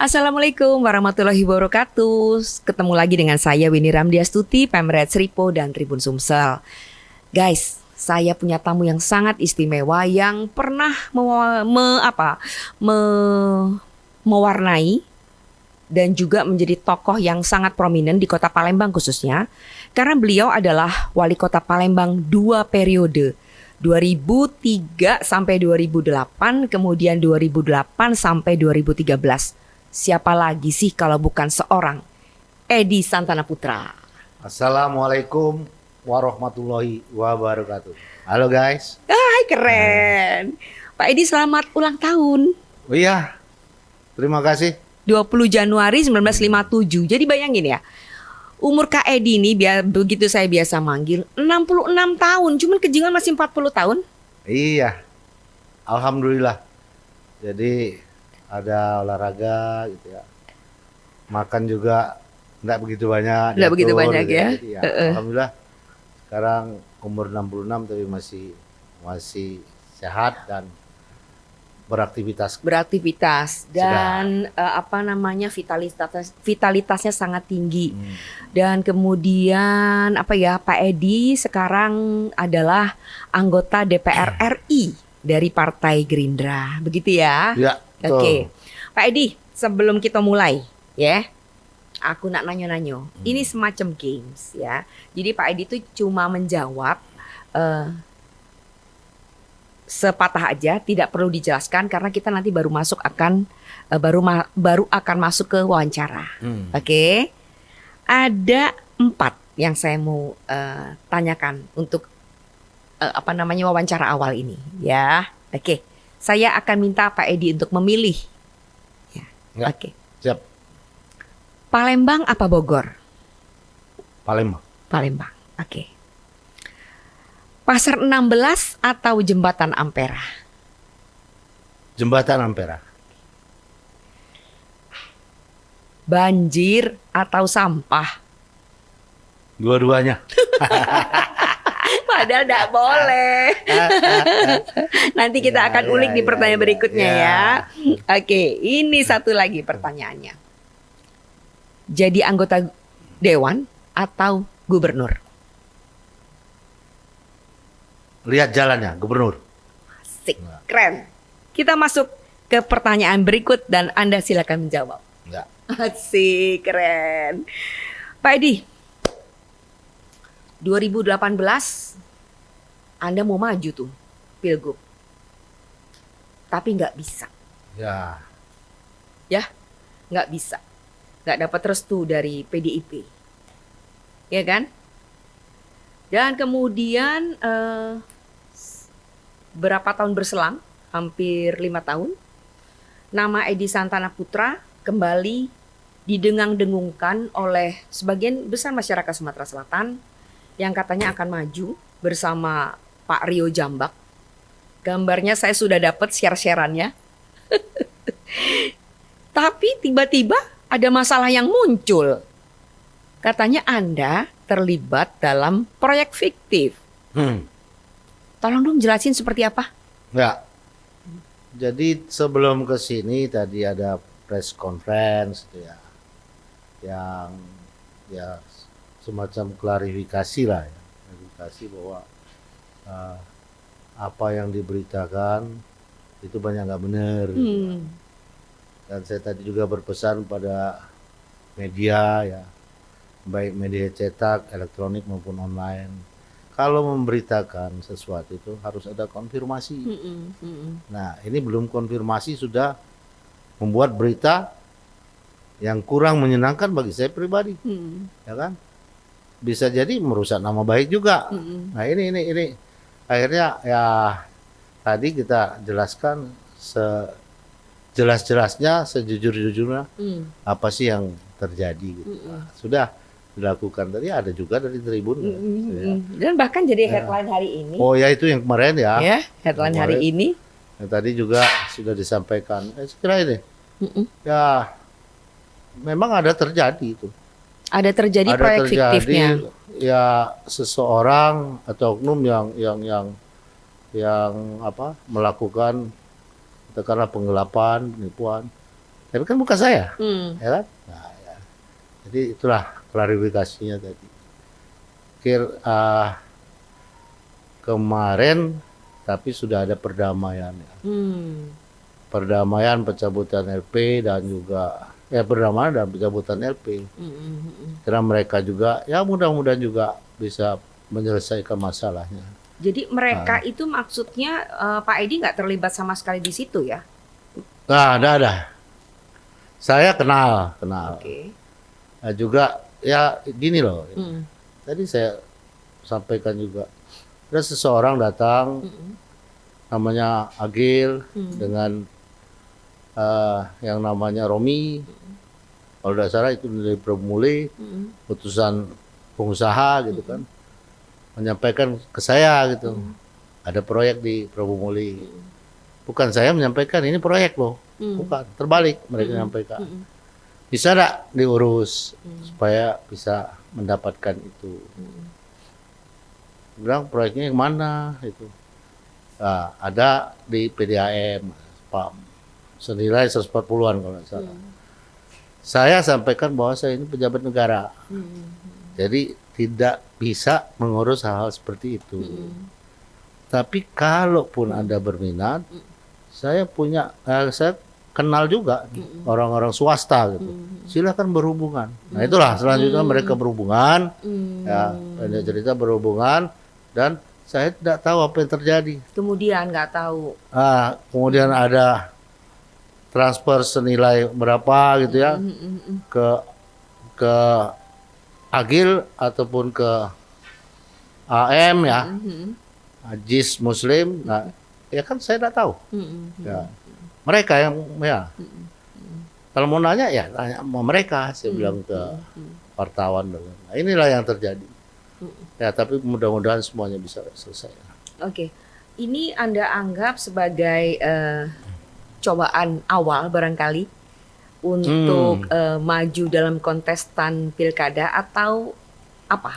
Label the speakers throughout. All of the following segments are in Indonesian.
Speaker 1: Assalamualaikum warahmatullahi wabarakatuh. Ketemu lagi dengan saya Winnie Ramdiastuti, Pemret Seripo dan Tribun Sumsel. Guys, saya punya tamu yang sangat istimewa yang pernah mewarnai dan juga menjadi tokoh yang sangat prominent di Kota Palembang khususnya, karena beliau adalah wali kota Palembang 2 periode, 2003 sampai 2008, kemudian 2008 sampai 2013. Siapa lagi sih kalau bukan seorang Edi Santana Putra.
Speaker 2: Assalamualaikum warahmatullahi wabarakatuh. Halo guys.
Speaker 1: Hai, keren. Pak Edi, selamat ulang tahun.
Speaker 2: Oh iya, terima kasih.
Speaker 1: 20 Januari 1957. Jadi bayangin ya, umur Kak Edi ini begitu saya biasa manggil 66 tahun. Cuman kejengan masih 40 tahun.
Speaker 2: Iya, alhamdulillah. Jadi ada olahraga gitu ya. Makan juga enggak begitu banyak.
Speaker 1: Enggak begitu banyak
Speaker 2: gitu
Speaker 1: ya.
Speaker 2: Jadi, ya alhamdulillah sekarang umur 66 tapi masih sehat dan beraktivitas
Speaker 1: dan vitalitasnya sangat tinggi. Dan kemudian Pak Edi sekarang adalah anggota DPR RI dari Partai Gerindra, begitu ya?
Speaker 2: Ya.
Speaker 1: Oke. Pak Edi, sebelum kita mulai ya, aku nak nanyo-nanyo. Ini semacam games ya. Jadi Pak Edi itu cuma menjawab sepatah aja, tidak perlu dijelaskan karena kita nanti baru akan masuk ke wawancara. Oke. Ada 4 yang saya mau tanyakan untuk wawancara awal ini ya. Oke. Saya akan minta Pak Edi untuk memilih. Ya. Oke.
Speaker 2: Siap.
Speaker 1: Palembang apa Bogor?
Speaker 2: Palembang.
Speaker 1: Palembang. Oke. Pasar 16 atau Jembatan Ampera?
Speaker 2: Jembatan Ampera.
Speaker 1: Banjir atau sampah?
Speaker 2: Dua-duanya.
Speaker 1: Padahal tidak boleh. Nanti kita akan ulik di pertanyaan berikutnya ya. Oke, ini satu lagi pertanyaannya. Jadi anggota dewan atau gubernur?
Speaker 2: Lihat jalannya, gubernur.
Speaker 1: Asik, keren. Kita masuk ke pertanyaan berikut dan Anda silakan menjawab.
Speaker 2: Enggak.
Speaker 1: Asik, keren. Pak Edi, 2018 Anda mau maju tuh Pilgub, tapi nggak bisa. Ya, nggak bisa, nggak dapat restu dari PDIP, ya kan? Dan kemudian berapa tahun berselang, hampir 5 tahun, nama Edi Santana Putra kembali didengang-dengungkan oleh sebagian besar masyarakat Sumatera Selatan yang katanya akan maju bersama Pak Rio Jambak. Gambarnya saya sudah dapat share-sharannya. Tapi tiba-tiba ada masalah yang muncul. Katanya Anda terlibat dalam proyek fiktif. Tolong dong jelasin seperti apa?
Speaker 2: Ya. Jadi sebelum ke sini tadi ada press conference ya. Yang ya semacam klarifikasi lah ya. Klarifikasi bahwa apa yang diberitakan itu banyak nggak benar. Dan saya tadi juga berpesan pada media ya, baik media cetak, elektronik maupun online, kalau memberitakan sesuatu itu harus ada konfirmasi. Nah ini belum konfirmasi sudah membuat berita yang kurang menyenangkan bagi saya pribadi, ya kan? Bisa jadi merusak nama baik juga. Nah ini akhirnya ya tadi kita jelaskan sejelas-jelasnya, sejujur-jujurnya apa sih yang terjadi gitu. Nah, sudah dilakukan tadi, ada juga dari Tribun ya.
Speaker 1: Dan bahkan jadi headline hari ini.
Speaker 2: Oh ya, itu yang kemarin ya.
Speaker 1: Ya, headline hari ini.
Speaker 2: Yang tadi juga sudah disampaikan. Sekira ini ya memang ada terjadi itu.
Speaker 1: Ada terjadi proyek fiktifnya.
Speaker 2: Ya seseorang atau oknum yang melakukan katakanlah penggelapan, penipuan Tapi kan bukan saya,
Speaker 1: Hmm.
Speaker 2: ya kan? Nah, ya. Jadi itulah klarifikasinya tadi. Kemarin tapi sudah ada perdamaian ya. Perdamaian pencabutan LP dan juga perdamaian dan pencabutan LP. Karena mereka juga ya mudah-mudahan juga bisa menyelesaikan masalahnya.
Speaker 1: Jadi mereka itu maksudnya Pak Edi nggak terlibat sama sekali di situ ya?
Speaker 2: Nah, ada. Saya kenal.
Speaker 1: Oke.
Speaker 2: Nah, juga ya gini loh.
Speaker 1: Mm.
Speaker 2: Tadi saya sampaikan juga ada seseorang datang namanya Agil dengan yang namanya Romi. Kalau tidak salah itu dari Promuli, putusan pengusaha gitu kan, menyampaikan ke saya gitu, ada proyek di Promuli. Bukan saya menyampaikan ini proyek loh, bukan, terbalik mereka menyampaikan. Bisa enggak diurus supaya bisa mendapatkan itu? Bilang proyeknya yang mana itu? Nah, ada di PDAM, Pak, senilai 140-an kalau nggak salah. Saya sampaikan bahwa saya ini pejabat negara, jadi tidak bisa mengurus hal-hal seperti itu. Tapi kalaupun Anda berminat, saya kenal juga orang-orang swasta gitu. Silakan berhubungan. Nah itulah selanjutnya mereka berhubungan, ya pendek cerita berhubungan, dan saya tidak tahu apa yang terjadi.
Speaker 1: Kemudian nggak tahu.
Speaker 2: Kemudian ada transfer senilai berapa gitu ya ke Agil ataupun ke AM ya, Ajis Muslim. Nah, ya kan saya tidak tahu. Ya, mereka yang ya. Kalau mau nanya ya tanya sama mereka. Saya bilang ke wartawan. Nah, inilah yang terjadi. Ya, tapi mudah-mudahan semuanya bisa selesai.
Speaker 1: Oke, ini Anda anggap sebagai cobaan awal barangkali untuk maju dalam kontestan pilkada atau apa?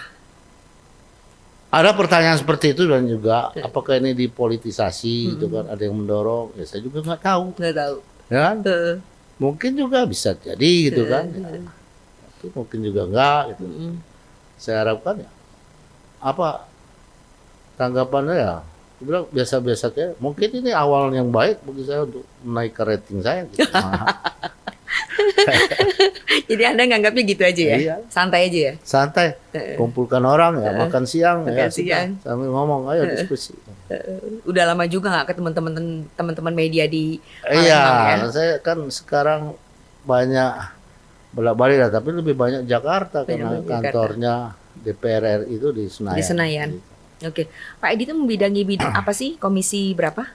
Speaker 2: Ada pertanyaan seperti itu dan juga apakah ini dipolitisasi gitu kan, ada yang mendorong, ya saya juga nggak tahu.
Speaker 1: Nggak tahu.
Speaker 2: Ya kan? Mungkin juga bisa jadi gitu kan. Ya. Tapi mungkin juga enggak gitu. Saya harapkan ya apa tanggapannya ya, saya bilang biasa-biasa aja. Mungkin ini awal yang baik bagi saya untuk menaikkan rating saya gitu.
Speaker 1: Jadi Anda nganggapnya gitu aja ya?
Speaker 2: Iya.
Speaker 1: Santai aja ya?
Speaker 2: Santai, kumpulkan orang ya, makan siang
Speaker 1: Makan
Speaker 2: ya,
Speaker 1: siang.
Speaker 2: sambil ngomong, ayo diskusi.
Speaker 1: Udah lama juga nggak ketemu teman-teman media di
Speaker 2: Iya,
Speaker 1: Palembang ya?
Speaker 2: saya kan sekarang banyak bolak-balik lah, tapi lebih banyak Jakarta karena
Speaker 1: Jakarta.
Speaker 2: kantornya DPR RI itu di Senayan.
Speaker 1: Di Senayan. Oke, Pak Edi itu membidangi apa sih? Komisi berapa?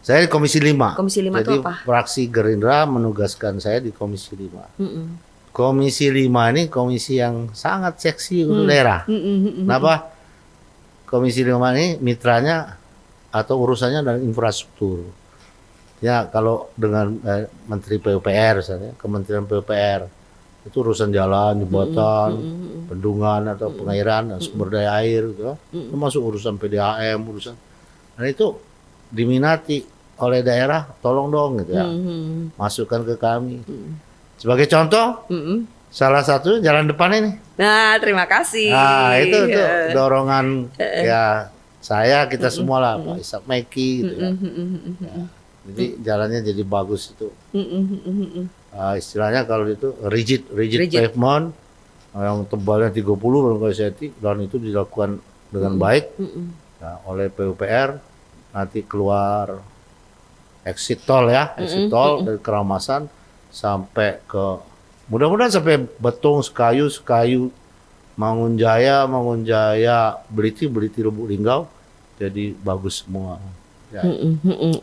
Speaker 2: Saya di Komisi 5.
Speaker 1: Komisi 5 itu
Speaker 2: Jadi
Speaker 1: apa?
Speaker 2: fraksi Gerindra menugaskan saya di Komisi 5. Komisi 5 ini komisi yang sangat seksi untuk daerah. Kenapa? Komisi 5 ini mitranya atau urusannya dengan infrastruktur. Ya, kalau dengan Menteri PUPR misalnya, Kementerian PUPR itu urusan jalan, jembatan, bendungan atau pengairan, sumber daya air gitu. Termasuk urusan PDAM, urusan. Dan itu diminati oleh daerah, tolong dong gitu ya. Masukkan ke kami. Sebagai contoh, salah satu jalan depan ini.
Speaker 1: Nah, terima kasih.
Speaker 2: Nah, itu dorongan ya saya, kita semua lah, Pak Ishak Meki gitu ya. Ya. Jadi jalannya jadi bagus itu. Istilahnya kalau itu rigid pavement yang tebalnya 30 dan itu dilakukan dengan baik oleh PUPR. Nanti keluar exit tol ya, exit tol dari Keramasan sampai ke mudah-mudahan sampai Betung, Sekayu, Mangunjaya, Beliti, Lubuk Linggau, jadi bagus semua. Ya.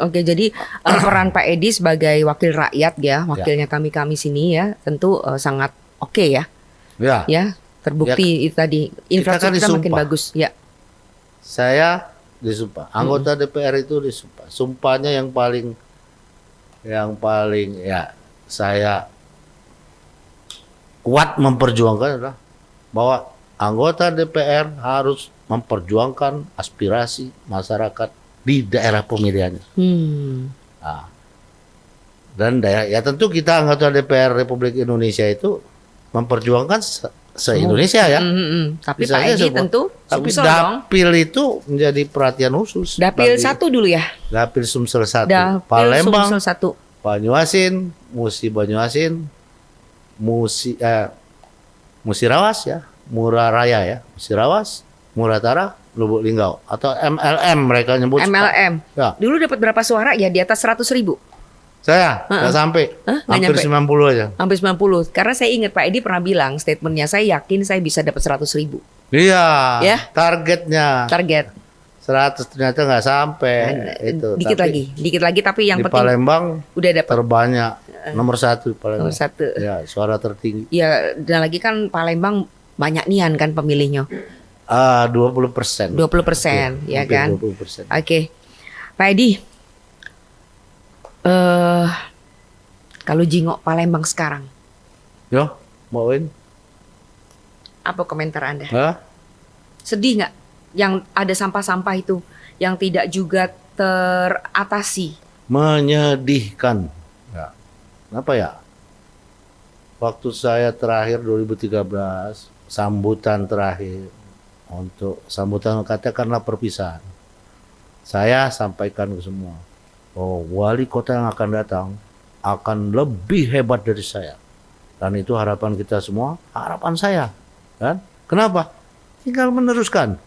Speaker 1: Oke, jadi peran Pak Edi sebagai wakil rakyat ya, wakilnya kami sini ya, tentu sangat oke ya.
Speaker 2: Ya.
Speaker 1: Ya, terbukti itu tadi infrastruktur
Speaker 2: kan
Speaker 1: makin bagus. Ya.
Speaker 2: Saya disumpah, anggota DPR itu disumpah. Sumpahnya yang paling ya saya kuat memperjuangkan adalah bahwa anggota DPR harus memperjuangkan aspirasi masyarakat di daerah pemilihannya. Nah, Dan ya tentu kita anggota DPR Republik Indonesia itu memperjuangkan se-Indonesia ya.
Speaker 1: Tapi
Speaker 2: Bisa
Speaker 1: Pak
Speaker 2: aja
Speaker 1: Edi
Speaker 2: semua.
Speaker 1: tentu
Speaker 2: Tapi
Speaker 1: Sumsel dong.
Speaker 2: Dapil itu menjadi perhatian khusus.
Speaker 1: Dapil
Speaker 2: bagi
Speaker 1: 1 dulu ya.
Speaker 2: Dapil Sumsel 1.
Speaker 1: Dapil
Speaker 2: Palembang,
Speaker 1: Sumsel 1.
Speaker 2: Banyuasin, Banyuasin, Musirawas ya, Muraraya ya, Musirawas, Muratara, Lubuk Linggau atau MLM mereka nyebut.
Speaker 1: MLM.
Speaker 2: Ya.
Speaker 1: Dulu dapat berapa suara ya? Di atas 100.000.
Speaker 2: Saya nggak sampai,
Speaker 1: Hah? Nggak
Speaker 2: hampir
Speaker 1: nyampe?
Speaker 2: 90 aja.
Speaker 1: Hampir 90. Karena saya ingat Pak Edi pernah bilang statementnya, saya yakin saya bisa dapat 100.000
Speaker 2: Iya,
Speaker 1: Ya.
Speaker 2: targetnya
Speaker 1: target.
Speaker 2: 100 ternyata nggak sampai itu.
Speaker 1: Dikit lagi tapi yang
Speaker 2: di
Speaker 1: penting
Speaker 2: Palembang
Speaker 1: udah dapat
Speaker 2: terbanyak nomor 1 di Palembang.
Speaker 1: nomor 1.
Speaker 2: Ya, suara tertinggi.
Speaker 1: Ya, dan lagi kan Palembang banyak nian kan pemilihnya.
Speaker 2: 20%.
Speaker 1: 20%, ya
Speaker 2: Hampir
Speaker 1: kan?
Speaker 2: 20%.
Speaker 1: Oke. Pak Edi, kalau jingok Palembang sekarang,
Speaker 2: Yo, Mbak Win.
Speaker 1: apa komentar Anda?
Speaker 2: Hah?
Speaker 1: Sedih nggak yang ada sampah-sampah itu yang tidak juga teratasi?
Speaker 2: Menyedihkan. Ya. Kenapa ya? Waktu saya terakhir 2013, sambutan terakhir untuk sambutan katakanlah perpisahan. Saya sampaikan ke semua, oh wali kota yang akan datang akan lebih hebat dari saya. Dan itu harapan kita semua, harapan saya. Kan? Kenapa? Tinggal meneruskan.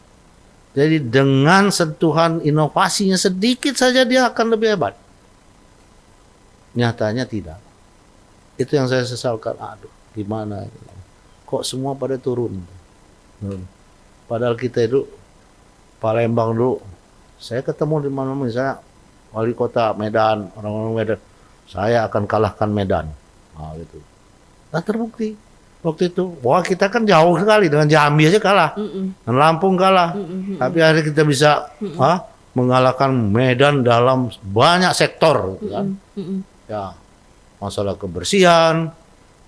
Speaker 2: Jadi dengan sentuhan inovasinya sedikit saja dia akan lebih hebat. Nyatanya tidak. Itu yang saya sesalkan. Aduh, gimana ini? Kok semua pada turun? Padahal kita itu Palembang dulu. Saya ketemu di mana-mana, misalnya wali kota Medan, orang-orang Medan. Saya akan kalahkan Medan. Nah, gitu. Nah, terbukti. Waktu itu, wah kita kan jauh sekali, dengan Jambi aja kalah, dan Lampung kalah. Tapi akhirnya kita bisa mengalahkan Medan dalam banyak sektor, gitu kan? Ya, masalah kebersihan,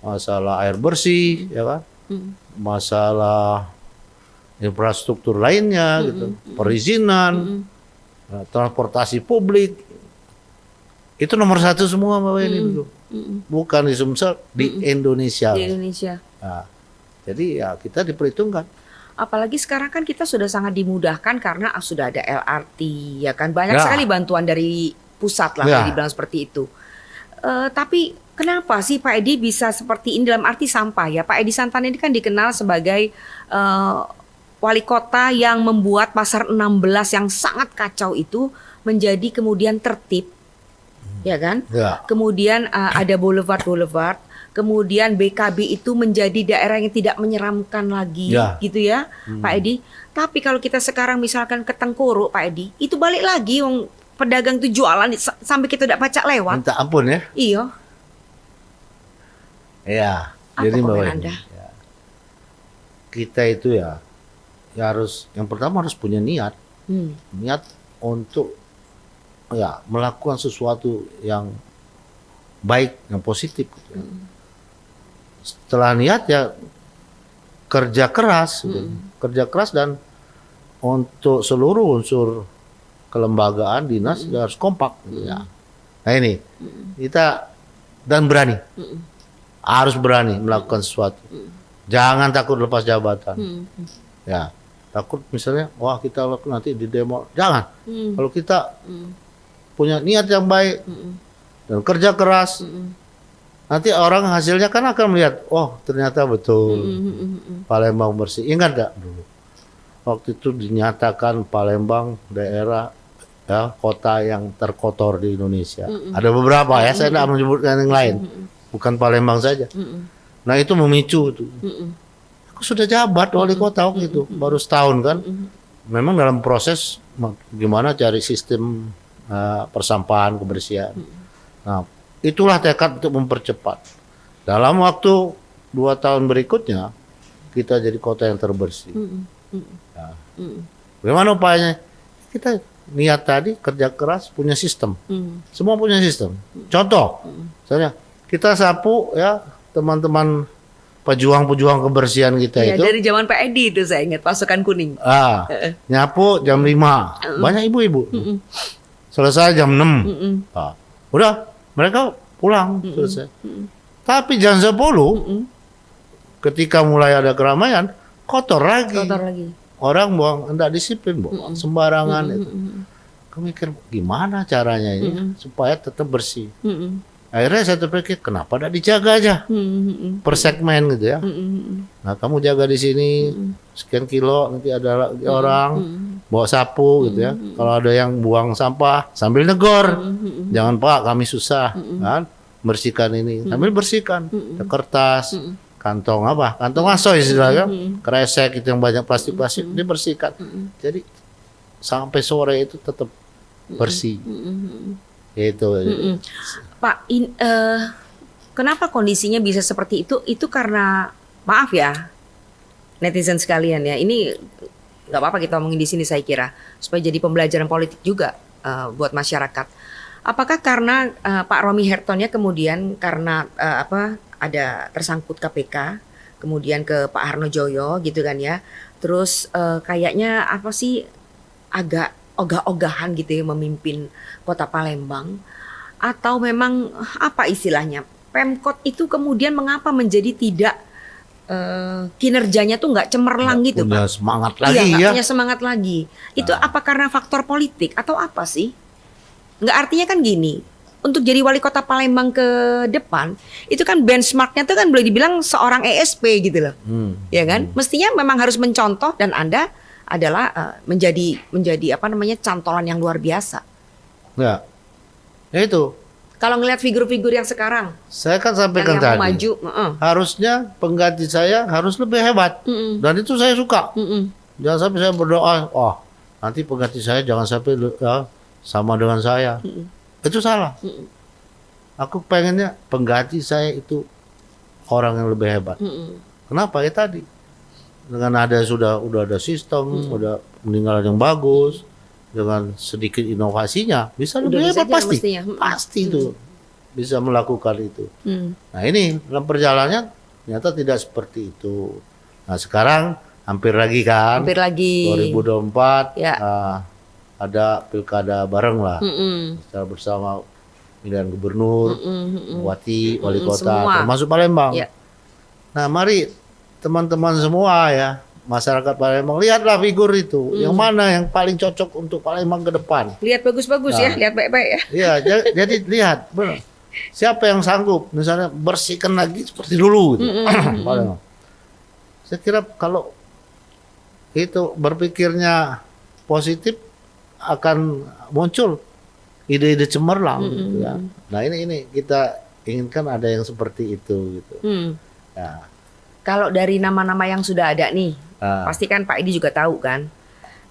Speaker 2: masalah air bersih, ya kan? Masalah infrastruktur lainnya, gitu, perizinan, transportasi publik, itu nomor 1 semua Mbak ini dulu. Bukan di Sumsel, di Indonesia.
Speaker 1: Di Indonesia.
Speaker 2: Nah, jadi ya kita diperhitungkan.
Speaker 1: Apalagi sekarang kan kita sudah sangat dimudahkan karena sudah ada LRT, ya kan, banyak
Speaker 2: Ya.
Speaker 1: sekali bantuan dari pusat lah,
Speaker 2: Ya.
Speaker 1: kalau dibilang seperti itu. Tapi kenapa sih Pak Edi bisa seperti ini dalam arti sampah ya? Pak Edi Santana ini kan dikenal sebagai wali kota yang membuat Pasar 16 yang sangat kacau itu menjadi kemudian tertib, ya kan?
Speaker 2: Ya.
Speaker 1: Kemudian ada boulevard, kemudian BKB itu menjadi daerah yang tidak menyeramkan lagi,
Speaker 2: Ya.
Speaker 1: gitu ya, Pak Edi. Tapi kalau kita sekarang misalkan ke Tengkorak, Pak Edi, itu balik lagi, yang pedagang itu jualan sampai kita tidak pacak lewat.
Speaker 2: Minta ampun ya.
Speaker 1: Iya.
Speaker 2: Ya.
Speaker 1: Apa
Speaker 2: Jadi Mbak
Speaker 1: komen
Speaker 2: Weni,
Speaker 1: Anda?
Speaker 2: ya, kita itu ya harus, yang pertama harus punya niat untuk ya melakukan sesuatu yang baik, yang positif. Gitu. Setelah niat ya kerja keras, gitu. Kerja keras, dan untuk seluruh unsur kelembagaan dinas ya harus kompak. Gitu, ya. Nah ini kita, dan berani, harus berani melakukan sesuatu. Jangan takut lepas jabatan. Ya, takut misalnya, wah kita nanti di demo, jangan. Kalau kita punya niat yang baik dan kerja keras, nanti orang hasilnya kan akan melihat, oh ternyata betul Palembang bersih. Ingat gak dulu waktu itu dinyatakan Palembang daerah ya kota yang terkotor di Indonesia. Ada beberapa ya, saya tidak menyebutkan yang lain, bukan Palembang saja. Nah itu memicu itu. Aku sudah jabat wali kota waktu itu, baru setahun kan. Memang dalam proses gimana cari sistem persampahan, kebersihan. Nah, itulah tekad untuk mempercepat. Dalam waktu 2 tahun berikutnya, kita jadi kota yang terbersih. Nah, bagaimana upayanya? Kita niat tadi, kerja keras, punya sistem. Semua punya sistem. Contoh, misalnya kita sapu ya teman-teman pejuang-pejuang kebersihan kita
Speaker 1: Ya,
Speaker 2: itu.
Speaker 1: dari zaman Pak Edi itu saya ingat, pasukan kuning.
Speaker 2: Nyapu jam 5. Banyak ibu-ibu. Selesai jam 6. Udah, mereka pulang selesai. Tapi jam 10 ketika mulai ada keramaian kotor lagi. Orang buang, enggak disiplin, buang sembarangan itu. Aku mikir gimana caranya ini supaya tetap bersih. Akhirnya saya terpikir kenapa tidak dijaga aja per segmen gitu ya. Nah kamu jaga di sini sekian kilo, nanti ada lagi orang bawa sapu gitu ya. Kalau ada yang buang sampah sambil negor, jangan Pak kami susah kan bersihkan ini, sambil bersihkan ada kertas, kantong apa, kantong asoy istilahnya, kresek itu yang banyak plastik-plastik dibersihkan. Jadi sampai sore itu tetap bersih. Itu.
Speaker 1: Pak, kenapa kondisinya bisa seperti itu? Itu karena maaf ya, netizen sekalian ya. Ini nggak apa-apa kita omongin di sini saya kira supaya jadi pembelajaran politik juga buat masyarakat. Apakah karena Pak Romy Hertonnya kemudian karena ada tersangkut KPK, kemudian ke Pak Harnojoyo gitu kan ya. Terus kayaknya apa sih agak ogah-ogahan gitu ya memimpin Kota Palembang, atau memang apa istilahnya Pemkot itu kemudian mengapa menjadi tidak kinerjanya tuh nggak cemerlang gitu
Speaker 2: punya
Speaker 1: Pak?
Speaker 2: Semangat lagi
Speaker 1: Iya, nggak
Speaker 2: ya.
Speaker 1: punya semangat lagi. Itu apa karena faktor politik atau apa sih? Nggak, artinya kan gini, untuk jadi wali kota Palembang ke depan itu kan benchmarknya tuh kan boleh dibilang seorang ESP gitu loh, ya kan? Mestinya memang harus mencontoh dan Anda adalah menjadi apa namanya cantolan yang luar biasa.
Speaker 2: Ya itu.
Speaker 1: Kalau ngelihat figur-figur yang sekarang,
Speaker 2: Saya kan sampaikan
Speaker 1: yang
Speaker 2: tadi.
Speaker 1: mau maju,
Speaker 2: Harusnya pengganti saya harus lebih hebat. Dan itu saya suka. Jangan sampai saya berdoa, nanti pengganti saya jangan sampai sama dengan saya. Itu salah. Aku pengennya pengganti saya itu orang yang lebih hebat. Kenapa? Ya tadi. Dengan udah ada sistem, udah peninggalan yang bagus, dengan sedikit inovasinya bisa lebih hebat pasti. Pasti itu bisa melakukan itu. Nah ini dalam perjalanannya ternyata tidak seperti itu. Nah sekarang hampir lagi kan. 2024
Speaker 1: ya.
Speaker 2: Ada pilkada bareng lah. Secara bersama pemilihan gubernur, bupati, wali kota,
Speaker 1: semua.
Speaker 2: termasuk Palembang.
Speaker 1: Ya.
Speaker 2: Nah mari teman-teman semua ya, masyarakat Palembang, lihatlah figur itu. Yang mana yang paling cocok untuk Palembang ke depan.
Speaker 1: Lihat bagus-bagus ya, lihat baik-baik ya.
Speaker 2: Iya, jadi lihat, benar. Siapa yang sanggup misalnya bersihkan lagi seperti dulu gitu. Palembang. Saya kira kalau itu berpikirnya positif akan muncul ide-ide cemerlang gitu ya. Nah, ini kita inginkan ada yang seperti itu gitu. Ya.
Speaker 1: Kalau dari nama-nama yang sudah ada nih, pasti kan Pak Edi juga tahu kan,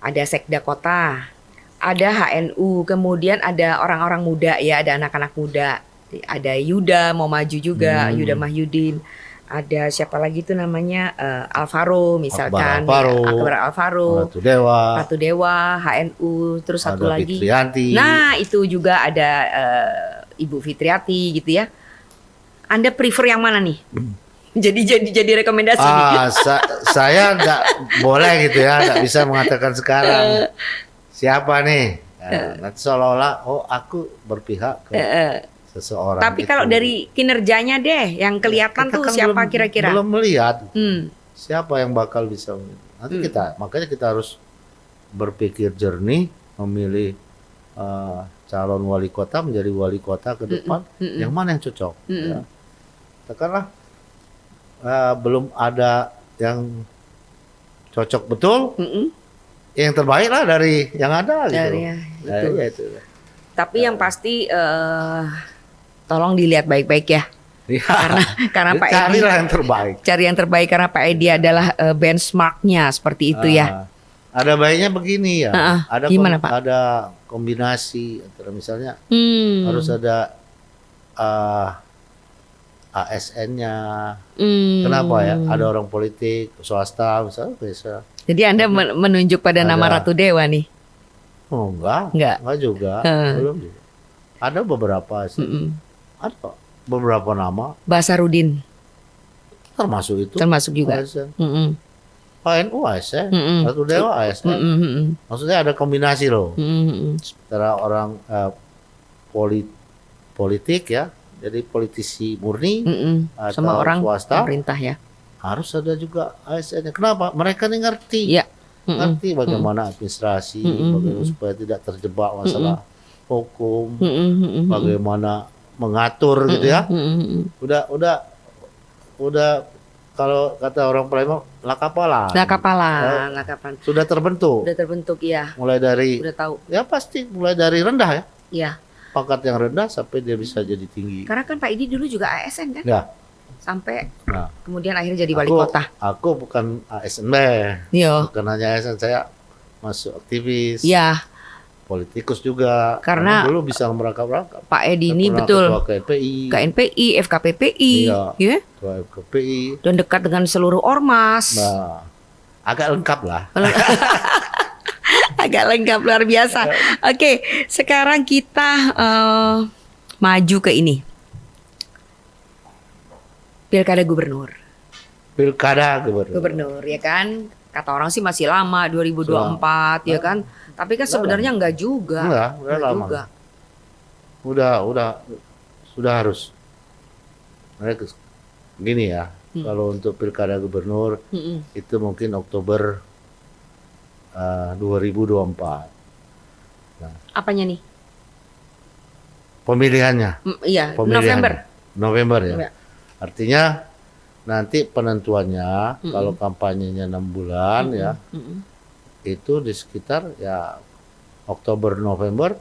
Speaker 1: ada Sekda Kota, ada HNU, kemudian ada orang-orang muda ya, ada anak-anak muda, ada Yuda mau maju juga, Yuda Mahyudin, ada siapa lagi tuh namanya Alvaro misalkan, Akbar Alvaro, Ratu Dewa, HNU, terus satu lagi,
Speaker 2: Fitrianti.
Speaker 1: Nah itu juga ada Ibu Fitriati gitu ya. Anda prefer yang mana nih? Jadi rekomendasi.
Speaker 2: Saya nggak boleh gitu ya, nggak bisa mengatakan sekarang siapa nih. Nanti seolah-olah aku berpihak ke seseorang.
Speaker 1: Tapi
Speaker 2: gitu.
Speaker 1: kalau dari kinerjanya deh, yang kelihatan tuh
Speaker 2: kan
Speaker 1: siapa kira-kira?
Speaker 2: Belum melihat siapa yang bakal bisa. Nanti makanya kita harus berpikir jernih, memilih calon wali kota menjadi wali kota ke depan. Yang mana yang cocok? Ya. Katakanlah belum ada yang cocok betul, yang terbaik lah dari yang ada gitu. Itu.
Speaker 1: Tapi yang pasti tolong dilihat baik-baik ya. Karena Pak Edi
Speaker 2: carilah yang terbaik.
Speaker 1: Cari yang terbaik karena Pak Edi adalah benchmarknya seperti itu ya.
Speaker 2: Ada baiknya begini ya.
Speaker 1: Gimana Pak?
Speaker 2: Ada kombinasi antara misalnya harus ada ASN-nya. Kenapa ya? Ada orang politik, swasta, misalnya bisa.
Speaker 1: Jadi Anda menunjuk pada nama Ratu Dewa nih?
Speaker 2: Oh enggak juga. Belum juga. Ada beberapa sih. Ada beberapa nama.
Speaker 1: Basarudin.
Speaker 2: Termasuk itu.
Speaker 1: Termasuk juga.
Speaker 2: HNU ASN, Ratu Dewa ASN. Maksudnya ada kombinasi loh. Antara orang politik ya, jadi politisi murni atau
Speaker 1: Sama orang
Speaker 2: swasta,
Speaker 1: pemerintah ya.
Speaker 2: harus ada juga ASN-nya. Kenapa? Mereka nih ngerti.
Speaker 1: Iya.
Speaker 2: Ngerti bagaimana administrasi, bagaimana supaya tidak terjebak masalah hukum, bagaimana mengatur gitu ya. Udah kalau kata orang Palembang, lakapalan.
Speaker 1: Lakapalan.
Speaker 2: Sudah terbentuk.
Speaker 1: Udah terbentuk ya.
Speaker 2: Mulai dari,
Speaker 1: Udah tahu.
Speaker 2: ya pasti mulai dari rendah ya.
Speaker 1: Iya.
Speaker 2: Pangkat yang rendah sampai dia bisa jadi tinggi.
Speaker 1: Karena kan Pak Idi dulu juga ASN kan.
Speaker 2: Ya.
Speaker 1: Sampai
Speaker 2: Nah,
Speaker 1: kemudian akhirnya jadi wali kota.
Speaker 2: Aku bukan ASN,
Speaker 1: Iya.
Speaker 2: bukan hanya ASN, saya masuk aktivis,
Speaker 1: Iya.
Speaker 2: politikus juga.
Speaker 1: Karena
Speaker 2: dulu bisa merangkap-rangkap.
Speaker 1: Pak Edi ini
Speaker 2: Pernah
Speaker 1: betul.
Speaker 2: Ketua KNPI,
Speaker 1: KNPI, FKPPI,
Speaker 2: Iya.
Speaker 1: ya.
Speaker 2: Ketua FKPI.
Speaker 1: Dan dekat dengan seluruh ormas.
Speaker 2: Nah, agak lengkap lah.
Speaker 1: Agak lengkap luar biasa. Oke, sekarang kita maju ke ini. Pilkada Gubernur.
Speaker 2: Pilkada Gubernur.
Speaker 1: Gubernur ya kan. Kata orang sih masih lama 2024 ya kan. Tapi kan sebenarnya enggak juga.
Speaker 2: Udah lama.
Speaker 1: Juga.
Speaker 2: Sudah harus. Mereka gini ya. Kalau untuk Pilkada Gubernur itu mungkin Oktober 2024.
Speaker 1: Apanya nih?
Speaker 2: Pemilihannya.
Speaker 1: Iya,
Speaker 2: Pemilihannya. November ya.
Speaker 1: Iya.
Speaker 2: Artinya nanti penentuannya kalau kampanyenya 6 bulan ya, itu di sekitar ya Oktober November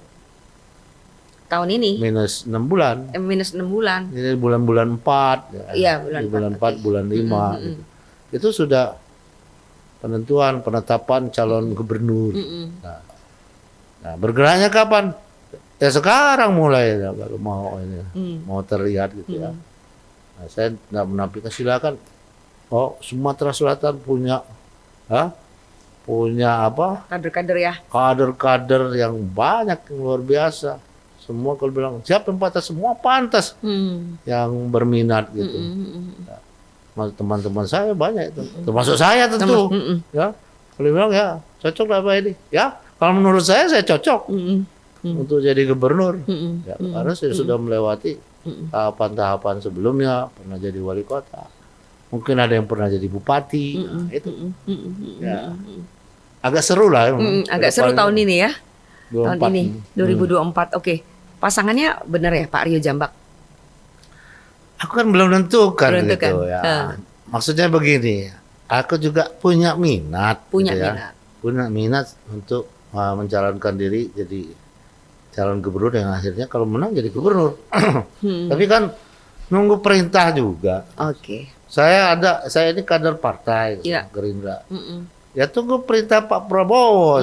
Speaker 1: tahun ini
Speaker 2: minus 6 bulan.
Speaker 1: minus 6 bulan.
Speaker 2: Ini bulan-bulan 4 ya.
Speaker 1: Iya,
Speaker 2: Di bulan 4,
Speaker 1: okay.
Speaker 2: bulan 5 gitu. Itu sudah penetapan calon gubernur. Nah, bergeraknya kapan? Ya sekarang mulai ya, kalau mau ini mau terlihat gitu ya. Nah, saya tidak menampilkan, silakan. Oh, Sumatera Selatan punya apa?
Speaker 1: Kader-kader ya.
Speaker 2: Kader-kader yang banyak, yang luar biasa. Semua kalau bilang siapa yang pantas, semua pantas yang berminat gitu. Nah, teman-teman saya banyak itu, termasuk saya tentu. Ya, kalau bilang ya cocok lah Pak ini. Ya, kalau menurut saya cocok untuk jadi gubernur. Ya, karena saya sudah melewati tahapan-tahapan sebelumnya, pernah jadi wali kota, mungkin ada yang pernah jadi bupati. Nah, itu ya agak seru lah.
Speaker 1: Agak seru tahun ini ya.
Speaker 2: 24.
Speaker 1: Tahun ini 2024. Oke, pasangannya benar ya Pak Rio Jambak?
Speaker 2: Aku kan belum tentukan
Speaker 1: Belum
Speaker 2: gitu ya. Maksudnya begini, aku juga punya minat.
Speaker 1: Punya
Speaker 2: gitu ya.
Speaker 1: minat.
Speaker 2: Punya minat untuk mencalonkan diri jadi calon gubernur yang akhirnya kalau menang jadi gubernur. Tapi kan nunggu perintah juga.
Speaker 1: Oke.
Speaker 2: Saya ini kader partai Gerindra. Ya tunggu perintah Pak Prabowo.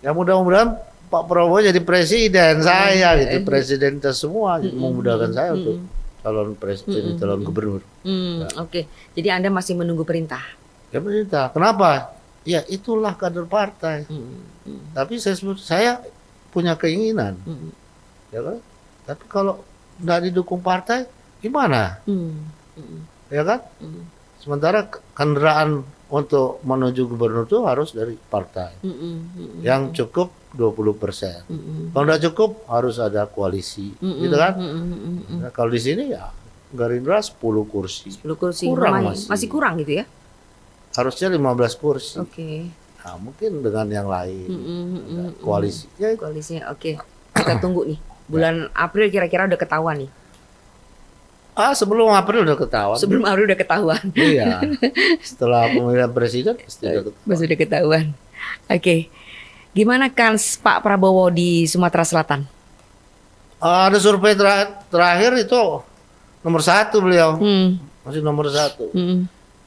Speaker 2: Ya mudah-mudahan Pak Prabowo jadi presiden saya gitu, presiden kita semua memudahkan saya untuk calon presiden, calon gubernur.
Speaker 1: Oke. Jadi Anda masih menunggu perintah.
Speaker 2: Ya perintah. Kenapa? Ya itulah kader partai. Tapi saya punya keinginan, ya kan? Tapi kalau nggak didukung partai, gimana? Ya kan? Sementara kendaraan untuk menuju gubernur itu harus dari partai, yang cukup 20%. Kalau nggak cukup harus ada koalisi, gitu kan? Nah, kalau di sini ya Gerindra 10 kursi.
Speaker 1: 10 kursi.
Speaker 2: Kurang
Speaker 1: masih kurang gitu ya?
Speaker 2: Harusnya 15 kursi.
Speaker 1: Oke.
Speaker 2: Nah, mungkin dengan yang lain koalisi. Ya,
Speaker 1: koalisinya oke. Kita tunggu nih. Bulan April kira-kira udah ketahuan nih.
Speaker 2: Sebelum April udah ketahuan.
Speaker 1: Sebelum April udah ketahuan.
Speaker 2: Iya. Setelah pemilihan presiden pasti
Speaker 1: udah ketahuan. Oke. Gimana kans Pak Prabowo di Sumatera Selatan?
Speaker 2: Ada survei terakhir itu nomor 1 beliau. Masih nomor 1.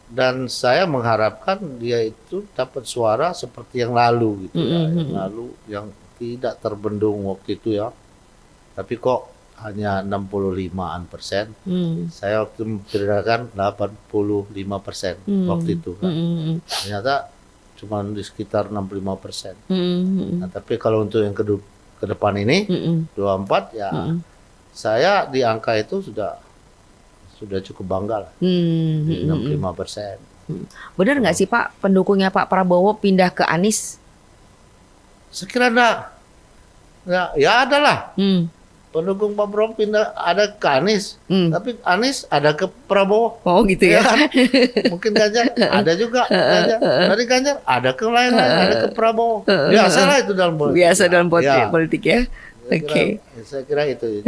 Speaker 2: Dan saya mengharapkan dia itu dapat suara seperti yang lalu gitu ya. Yang lalu yang tidak terbendung waktu itu ya. Tapi kok hanya 65%. Saya waktu memperkirakan 85% waktu itu kan. Ternyata cuma di sekitar 65%. Nah, tapi kalau untuk yang ke depan ini 24 ya saya di angka itu sudah cukup bangga lah. 65%.
Speaker 1: Benar nggak sih Pak pendukungnya Pak Prabowo pindah ke Anies?
Speaker 2: Sekira enggak. Ya ada lah. pendukung Pak Prabowo pindah ada ke Anies, tapi Anies ada ke Prabowo.
Speaker 1: Oh gitu ya.
Speaker 2: Kan? Mungkin Ganjar ada juga Ganjar. Dari Ganjar ada ke lain-lain, ada ke Prabowo. Biasalah itu dalam politik.
Speaker 1: Biasa dalam
Speaker 2: Ya.
Speaker 1: politik ya. Oke.
Speaker 2: Saya kira itu.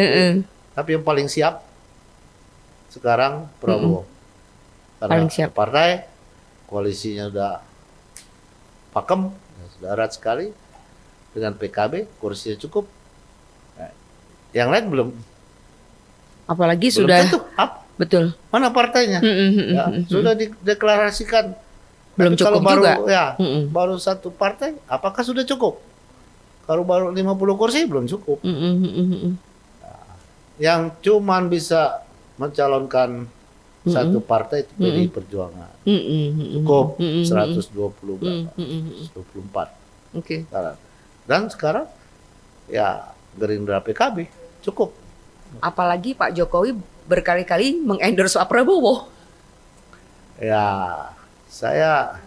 Speaker 2: Tapi yang paling siap sekarang Prabowo. Karena
Speaker 1: Paling siap.
Speaker 2: partai koalisinya sudah pakem, sudah erat sekali dengan PKB, kursinya cukup. Nah, yang lain belum.
Speaker 1: Apalagi
Speaker 2: Belum
Speaker 1: sudah
Speaker 2: tentu.
Speaker 1: betul.
Speaker 2: Mana partainya? Ya, sudah dideklarasikan.
Speaker 1: Belum
Speaker 2: Tapi kalau
Speaker 1: cukup
Speaker 2: baru,
Speaker 1: juga.
Speaker 2: Ya, baru satu partai, apakah sudah cukup? Kalau baru 50 kursi belum cukup. Yang cuman bisa mencalonkan satu partai itu PDI Perjuangan. Cukup 120 berapa? 24.
Speaker 1: Oke.
Speaker 2: Sekarang. Dan sekarang ya Gerindra PKB cukup.
Speaker 1: Apalagi Pak Jokowi berkali-kali mengendorse Pak Prabowo.
Speaker 2: Ya, saya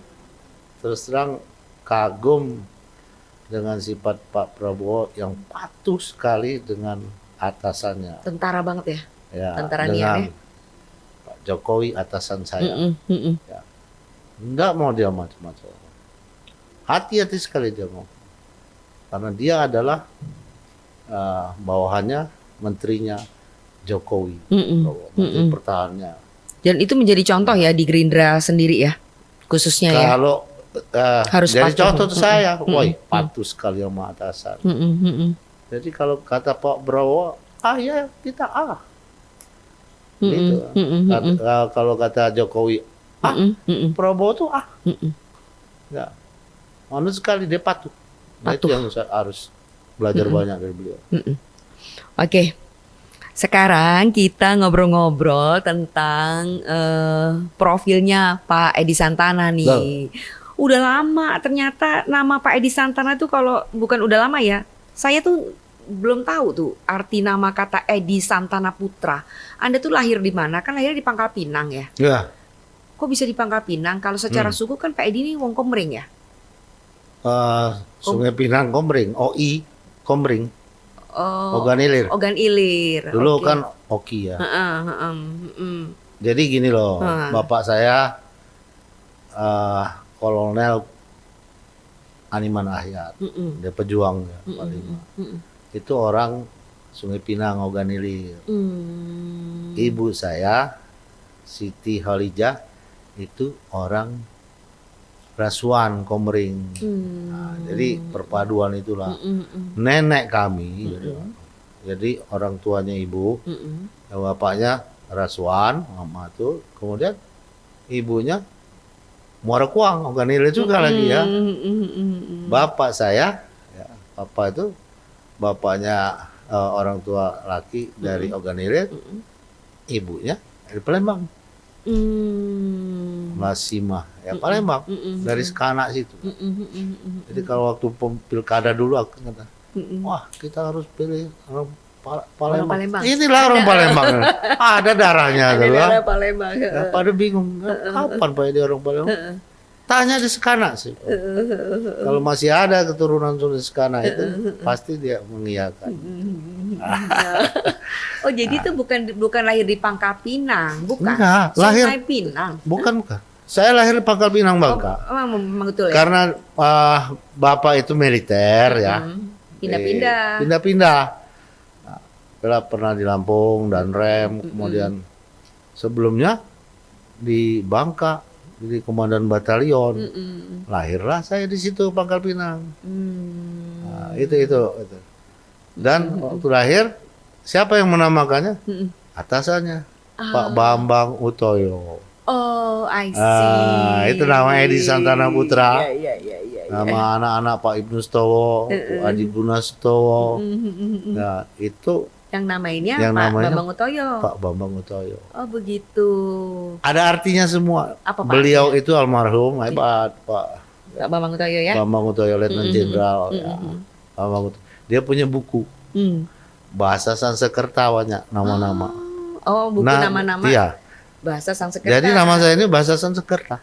Speaker 2: terus terang kagum dengan sifat Pak Prabowo yang patuh sekali dengan atasannya.
Speaker 1: Tentara banget ya.
Speaker 2: Ya,
Speaker 1: Tentara
Speaker 2: dengan
Speaker 1: niat ya.
Speaker 2: Pak Jokowi atasan saya. Ya. Enggak mau dia macam-macam. Hati-hati sekali dia mau. Karena dia adalah bawahannya menterinya Jokowi, menteri pertahanannya.
Speaker 1: Dan itu menjadi contoh ya di Gerindra sendiri ya, khususnya ya.
Speaker 2: Kalau
Speaker 1: Harus
Speaker 2: jadi
Speaker 1: patuh.
Speaker 2: contoh tuh saya, woi patuh sekali sama atasan. Jadi kalau kata Pak Prabowo, ya kita gitu. Kalau kata Jokowi, Prabowo tuh ya, manut sekali dia patuh. Nah, itu yang saya harus belajar banyak dari beliau.
Speaker 1: Oke. Sekarang kita ngobrol-ngobrol tentang profilnya Pak Edi Santana nih. Udah lama ternyata nama Pak Edi Santana tuh kalau bukan udah lama ya. Saya tuh belum tahu tuh arti nama kata Edi Santana Putra. Anda tuh lahir di mana? Kan lahirnya di Pangkal Pinang ya.
Speaker 2: Ya.
Speaker 1: Kok bisa di Pangkal Pinang? Kalau secara suku kan Pak Edi ini wong Komering ya.
Speaker 2: Sungai Pinang Komering, OI Komering.
Speaker 1: Oh,
Speaker 2: Ogan Ilir.
Speaker 1: Ogan Ilir.
Speaker 2: Dulu
Speaker 1: Oke.
Speaker 2: kan Oki ya. Jadi gini loh, bapak saya Kolonel Animan Ahyar, dia pejuang ya, itu orang Sungai Pinang Ogan Ilir. Ibu saya Siti Khalijah itu orang Rasuan Komering. Nah, jadi perpaduan itulah. Nenek kami, jadi orang tuanya ibu, bapaknya Rasuan, mama tuh, kemudian ibunya Muara Kuang, Ogan Ilir juga lagi ya. Bapak saya, ya, papa itu bapaknya orang tua laki dari Ogan Ilir, ibunya dari Palembang. Lasimah ya Palembang dari Sekanak situ. Jadi kalau waktu pilkada dulu aku kata, wah kita harus pilih orang Palembang. Inilah orang Palembang. Ada darahnya
Speaker 1: Ada
Speaker 2: dulu.
Speaker 1: daerah Palembang.
Speaker 2: Ya, pada bingung kapan Pak Edi orang Palembang. Tanya di Sekanak sih. Kalau masih ada keturunan dari Sekanak itu pasti dia mengiyakan.
Speaker 1: Oh jadi itu bukan lahir di Pangkal Pinang, bukan?
Speaker 2: Enggak,
Speaker 1: Sungai Pinang.
Speaker 2: Bukan. Saya lahir di Pangkal Pinang, Bangka.
Speaker 1: Memang betul ya.
Speaker 2: Karena bapak itu militer ya.
Speaker 1: Pindah-pindah.
Speaker 2: Pindah-pindah. Nah, pernah di Lampung dan Rem, kemudian sebelumnya di Bangka jadi komandan batalion. Lahirlah saya di situ Pangkal Pinang. Nah, itu. Dan waktu lahir siapa yang menamakannya? Atasannya Pak Bambang Utoyo.
Speaker 1: Oh, I see.
Speaker 2: Itu nama Edi Santana Putra.
Speaker 1: Iya.
Speaker 2: Nama anak-anak Pak Ibnu Sutowo, Pak Adi Guna Sutowo. Nah, itu
Speaker 1: yang namanya
Speaker 2: yang
Speaker 1: Pak
Speaker 2: namanya
Speaker 1: Bambang Utoyo.
Speaker 2: Pak Bambang Utoyo.
Speaker 1: Oh, begitu.
Speaker 2: Ada artinya semua.
Speaker 1: Apa, Pak?
Speaker 2: Beliau itu almarhum hebat, Pak
Speaker 1: Pak Bambang Utoyo ya.
Speaker 2: Bambang Utoyo Letnan Jenderal ya. Bambang Utoyo. Dia punya buku bahasa Sanskerta banyak nama-nama.
Speaker 1: Oh, buku nama-nama.
Speaker 2: Iya.
Speaker 1: Bahasa Sanskerta.
Speaker 2: Jadi nama saya ini bahasa Sanskerta.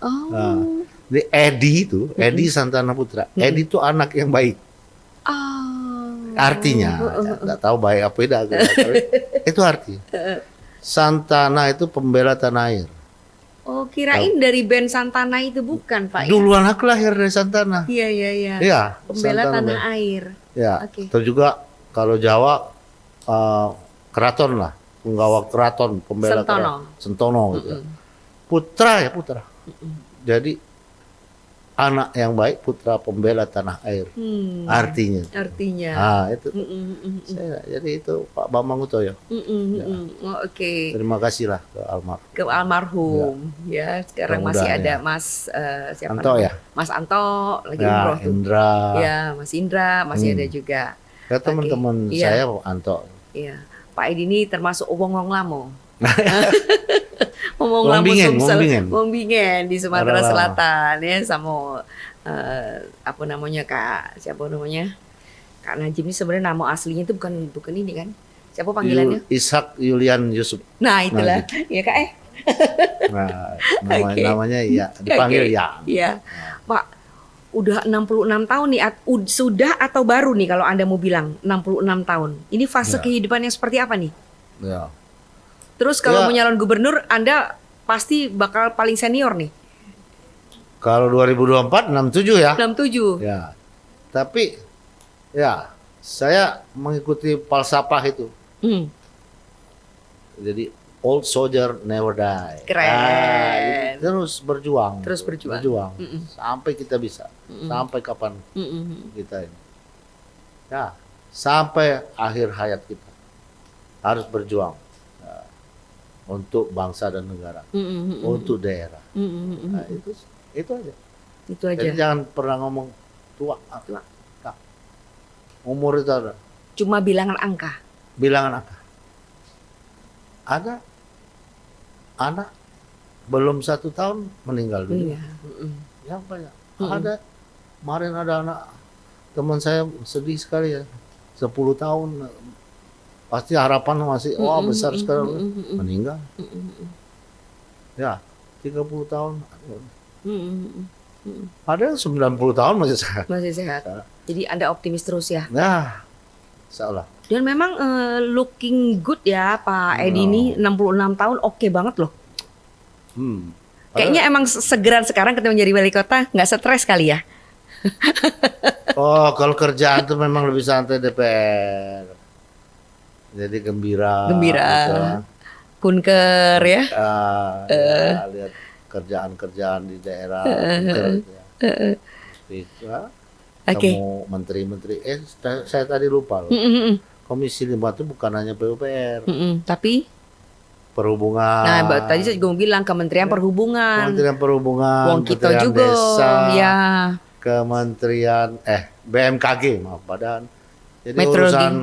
Speaker 1: Oh.
Speaker 2: Nah, di Edi itu, Edi Santana Putra. Edi itu anak yang baik.
Speaker 1: Oh.
Speaker 2: Artinya, nggak tahu baik apa tidak, tapi itu artinya. Santana itu pembela tanah air.
Speaker 1: Oh, kirain dari band Santana itu bukan, Pak?
Speaker 2: Duluan aku lahir dari Santana.
Speaker 1: Iya, iya, iya.
Speaker 2: Iya,
Speaker 1: Pembela
Speaker 2: Santana.
Speaker 1: tanah air.
Speaker 2: Ya,
Speaker 1: Oke.
Speaker 2: terus juga kalau Jawa keraton lah, penggawa keraton, pembela
Speaker 1: Sentono.
Speaker 2: keraton, Sentono gitu. Putra ya putra. Jadi anak yang baik putra pembela tanah air. Artinya.
Speaker 1: Artinya.
Speaker 2: Ah, itu.
Speaker 1: Mm-mm.
Speaker 2: Jadi itu Pak Bambang Utoyo.
Speaker 1: Oh, oke.
Speaker 2: Terima kasih lah ke almarhum.
Speaker 1: Ke almarhum ya. Sekarang masih
Speaker 2: Mudah-mudahan
Speaker 1: ada Mas siapa
Speaker 2: Anto
Speaker 1: namanya?
Speaker 2: ya?
Speaker 1: Mas Anto lagi
Speaker 2: Ya,
Speaker 1: umroh tuh.
Speaker 2: Indra.
Speaker 1: Ya, Mas Indra masih ada juga.
Speaker 2: Ya teman-teman
Speaker 1: Oke, iya.
Speaker 2: saya Anto.
Speaker 1: Iya. Pak Edi ini termasuk wong lamo. Wong
Speaker 2: Wong
Speaker 1: lamo
Speaker 2: Bingen,
Speaker 1: Sumsel,
Speaker 2: Wong Bingen.
Speaker 1: Wong Bingen di Sumatera
Speaker 2: Adalah.
Speaker 1: Selatan ya sama apa namanya Kak? Siapa namanya? Kak Najib ini sebenarnya nama aslinya itu bukan ini kan? Siapa panggilannya?
Speaker 2: Ishak Yulian Yusuf.
Speaker 1: Nah, itulah. Ya Kak
Speaker 2: Nah,
Speaker 1: Oke.
Speaker 2: namanya ya dipanggil
Speaker 1: Oke.
Speaker 2: ya.
Speaker 1: Iya. Pak, udah 66 tahun nih sudah atau baru nih kalau Anda mau bilang 66 tahun. Ini fase
Speaker 2: Ya.
Speaker 1: kehidupannya seperti apa nih?
Speaker 2: Ya.
Speaker 1: Terus kalau
Speaker 2: Ya.
Speaker 1: mau nyalon gubernur Anda pasti bakal paling senior nih.
Speaker 2: Kalau 2024 67 ya.
Speaker 1: 67.
Speaker 2: Ya. Tapi ya saya mengikuti falsafah itu.
Speaker 1: Hmm.
Speaker 2: Jadi old soldier never die.
Speaker 1: Keren.
Speaker 2: Jadi terus berjuang.
Speaker 1: Terus berjuang.
Speaker 2: Sampai kita bisa. Sampai kapan
Speaker 1: Mm-mm.
Speaker 2: kita ini. Ya, sampai akhir hayat kita harus berjuang ya, untuk bangsa dan negara,
Speaker 1: Mm-mm.
Speaker 2: untuk daerah.
Speaker 1: Mm-mm.
Speaker 2: Nah, itu aja.
Speaker 1: Itu aja.
Speaker 2: Jadi jangan pernah ngomong tua.
Speaker 1: Tua.
Speaker 2: Nah, umur itu ada
Speaker 1: Cuma bilangan angka.
Speaker 2: bilangan apa? Ada anak belum 1 tahun meninggal dunia.
Speaker 1: Iya. Mm-mm.
Speaker 2: Yang banyak. Ada kemarin ada anak teman saya sedih sekali ya. 10 tahun pasti harapan masih wah besar sekali meninggal. Ya, 30 tahun. Ada yang 90 tahun masih sehat.
Speaker 1: Masih sehat.
Speaker 2: Ya.
Speaker 1: Jadi Anda optimis terus ya.
Speaker 2: Nah, insyaallah.
Speaker 1: Dan memang looking good ya Pak Edi ini 66 tahun oke banget loh. Kayaknya emang segeran sekarang ketika menjadi wali kota nggak stres kali ya.
Speaker 2: Oh, kalau kerjaan tuh memang lebih santai DPR. Jadi gembira.
Speaker 1: Gembira.
Speaker 2: Gitu.
Speaker 1: Kunker ya.
Speaker 2: Ya, lihat kerjaan-kerjaan di daerah. Kunker, gitu ya. Bisa.
Speaker 1: Oke.
Speaker 2: Ketemu menteri-menteri. Saya tadi lupa loh. Komisi 5 itu bukan hanya PUPR.
Speaker 1: Tapi
Speaker 2: Perhubungan.
Speaker 1: nah tadi saya juga mau bilang Kementerian Perhubungan.
Speaker 2: Kementerian Perhubungan.
Speaker 1: Wong kita
Speaker 2: Kementerian
Speaker 1: juga
Speaker 2: Desa,
Speaker 1: ya.
Speaker 2: Kementerian BMKG maaf badan. Jadi
Speaker 1: Meteorologi.
Speaker 2: urusan